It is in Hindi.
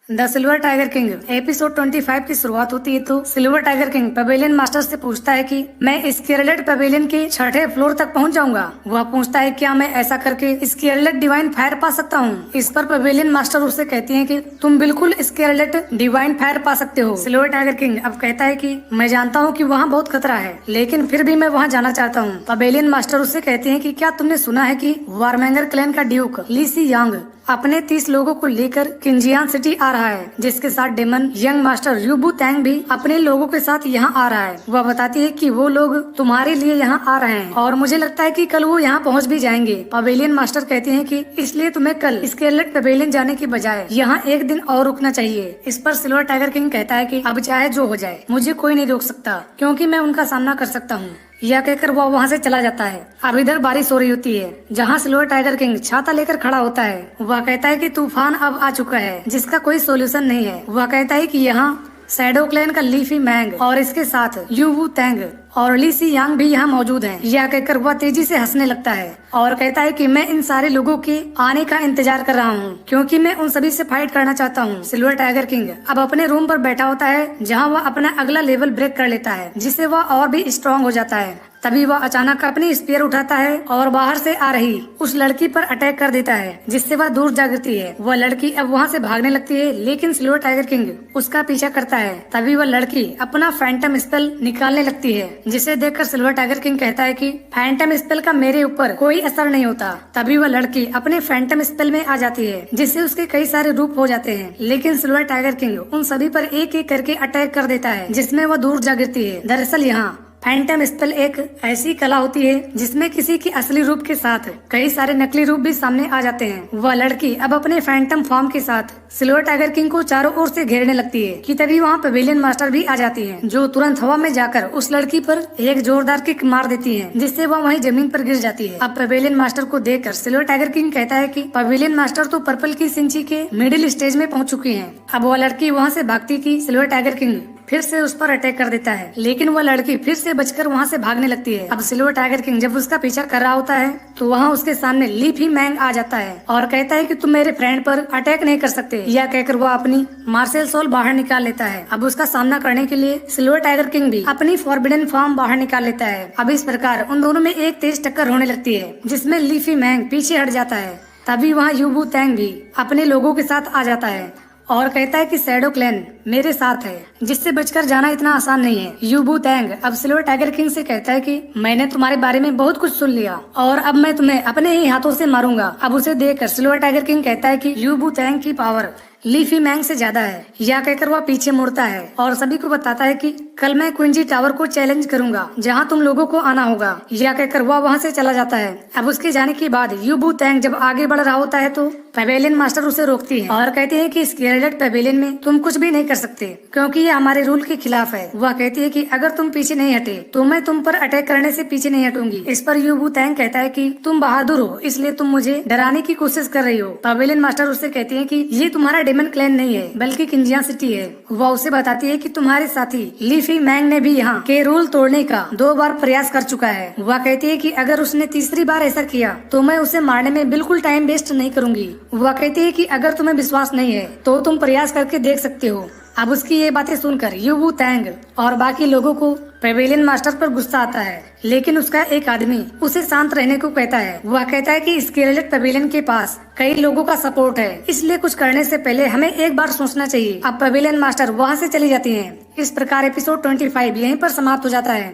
The silver tiger king episode 25 की शुरुआत होती है तो silver tiger king pavilion master से पूछता है कि मैं स्केलेट पवेलियन के 6ठे फ्लोर तक पहुंच जाऊंगा। वह पूछता है क्या मैं ऐसा करके स्केलेट डिवाइन फायर पा सकता हूं। इस पर पवेलियन मास्टर उससे कहती है कि तुम बिल्कुल स्केलेट डिवाइन फायर पा सकते हो। सिल्वर टाइगर किंग अब कहता है कि मैं जानता हूँ कि वहाँ बहुत खतरा है, लेकिन फिर भी मैं वहाँ जाना चाहता हूँ। पवेलियन मास्टर उससे कहते हैं कि क्या तुमने सुना है कि वारमेंगर क्लैन का ड्यूक ली सी यांग अपने 30 लोगों को लेकर किंजियान सिटी आ रहा है, जिसके साथ डेमन यंग मास्टर यूबू तैंग भी अपने लोगों के साथ यहाँ आ रहा है। वह बताती है कि वो लोग तुम्हारे लिए यहाँ आ रहे हैं और मुझे लगता है कि कल वो यहाँ पहुँच भी जाएंगे। पवेलियन मास्टर कहते हैं कि इसलिए तुम्हें कल स्केलेट पवेलियन जाने की बजाय यहाँ एक दिन और रुकना चाहिए। इस पर सिल्वर टाइगर किंग कहता है कि अब चाहे जो हो जाए मुझे कोई नहीं रोक सकता, क्योंकि मैं उनका सामना कर सकता हूँ। यह कहकर वह वहाँ से चला जाता है। अब इधर बारिश हो रही होती है, जहाँ सिल्वर टाइगर किंग छाता लेकर खड़ा होता है। वह कहता है कि तूफान अब आ चुका है, जिसका कोई सोल्यूशन नहीं है। वह कहता है कि यहाँ शैडो क्लैन का लीफी मैंग और इसके साथ यूवू तैंग और ली सी यांग भी यहाँ मौजूद हैं। यह कहकर वह तेजी से हंसने लगता है और कहता है कि मैं इन सारे लोगों के आने का इंतजार कर रहा हूँ, क्योंकि मैं उन सभी से फाइट करना चाहता हूँ। सिल्वर टाइगर किंग अब अपने रूम पर बैठा होता है, जहाँ वह अपना अगला लेवल ब्रेक कर लेता है, जिससे वह और भी स्ट्रॉन्ग हो जाता है। तभी वह अचानक अपनी स्पीयर उठाता है और बाहर से आ रही उस लड़की पर अटैक कर देता है, जिससे वह दूर जा गिरती है। वह लड़की अब वहाँ से भागने लगती है, लेकिन सिल्वर टाइगर किंग उसका पीछा करता है। तभी वह लड़की अपना फैंटम स्पेल निकालने लगती है, जिसे देखकर सिल्वर टाइगर किंग कहता है कि फैंटम स्पेल का मेरे ऊपर कोई असर नहीं होता। तभी वह लड़की अपने फैंटम स्पेल में आ जाती है, जिससे उसके कई सारे रूप हो जाते हैं, लेकिन सिल्वर टाइगर किंग उन सभी पर एक एक करके अटैक कर देता है, जिसमें वह दूर जा गिरती है। दरअसल यहाँ फैंटम स्पेल एक ऐसी कला होती है जिसमें किसी की असली रूप के साथ कई सारे नकली रूप भी सामने आ जाते हैं। वह लड़की अब अपने फैंटम फॉर्म के साथ सिल्वर टाइगर किंग को चारों ओर से घेरने लगती है कि तभी वहाँ पवेलियन मास्टर भी आ जाती है, जो तुरंत हवा में जाकर उस लड़की पर एक जोरदार किक मार देती है, जिससे वह वहीं जमीन पर गिर जाती है। अब पवेलियन मास्टर को देखकर सिल्वर टाइगर किंग कहता है कि पवेलियन मास्टर तो पर्पल की सिंची के मिडिल स्टेज में पहुँच चुकी है। अब वह लड़की वहाँ से भागती की सिल्वर टाइगर किंग फिर से उस पर अटैक कर देता है, लेकिन वह लड़की फिर से बचकर वहाँ से भागने लगती है। अब सिल्वर टाइगर किंग जब उसका पीछा कर रहा होता है तो वहाँ उसके सामने लीफी मैंग आ जाता है और कहता है कि तुम मेरे फ्रेंड पर अटैक नहीं कर सकते। यह कहकर वह अपनी मार्शल सोल बाहर निकाल लेता है। अब उसका सामना करने के लिए सिल्वर टाइगर किंग भी अपनी फॉरबिडन फॉर्म बाहर निकाल लेता है। अब इस प्रकार उन दोनों में एक तेज टक्कर होने लगती है, जिसमें लीफी मैंग पीछे हट जाता है। तभी वहाँ यूबू तैंग भी अपने लोगों के साथ आ जाता है और कहता है कि शैडो क्लैन मेरे साथ है, जिससे बचकर जाना इतना आसान नहीं है। यूबू तैंग अब सिल्वर टाइगर किंग से कहता है कि मैंने तुम्हारे बारे में बहुत कुछ सुन लिया और अब मैं तुम्हें अपने ही हाथों से मारूंगा। अब उसे देखकर सिल्वर टाइगर किंग कहता है कि यूबू तैंग की पावर लीफी मैंग से ज्यादा है। यह कहकर वह पीछे मुड़ता है और सभी को बताता है कि कल मैं क्विंजी टावर को चैलेंज करूंगा, जहां तुम लोगों को आना होगा। यह कहकर वह वहां से चला जाता है। अब उसके जाने के बाद यूबू तैंग जब आगे बढ़ रहा होता है तो पवेलियन मास्टर उसे रोकती है और कहती है कि स्केलेट पवेलियन में तुम कुछ भी नहीं कर सकते, क्योंकि ये हमारे रूल के खिलाफ है। वह कहती है कि अगर तुम पीछे नहीं हटे तो मैं तुम पर अटैक करने से पीछे नहीं हटूंगी। इस पर यूबू तैंग कहता है कि तुम बहादुर हो, इसलिए तुम मुझे डराने की कोशिश कर रही हो। पवेलियन मास्टर उससे कहती है कि ये तुम्हारा डेमन क्लैन नहीं है, बल्कि किंजिया सिटी है। वह उसे बताती है कि तुम्हारे साथी लीफी मैंग ने भी यहाँ के रूल तोड़ने का 2 बार प्रयास कर चुका है। वह कहती है कि अगर उसने तीसरी बार ऐसा किया तो मैं उसे मारने में बिल्कुल टाइम वेस्ट नहीं करूंगी। वह कहती है कि अगर तुम्हें विश्वास नहीं है तो तुम प्रयास करके देख सकते हो। अब उसकी ये बातें सुनकर यूबू तैंग और बाकी लोगों को पवेलियन मास्टर पर गुस्सा आता है, लेकिन उसका एक आदमी उसे शांत रहने को कहता है। वह कहता है कि स्केलेट पवेलियन के पास कई लोगों का सपोर्ट है, इसलिए कुछ करने से पहले हमें एक बार सोचना चाहिए। अब पवेलियन मास्टर वहाँ से चली जाती है। इस प्रकार एपिसोड 25 यहीं पर समाप्त हो जाता है।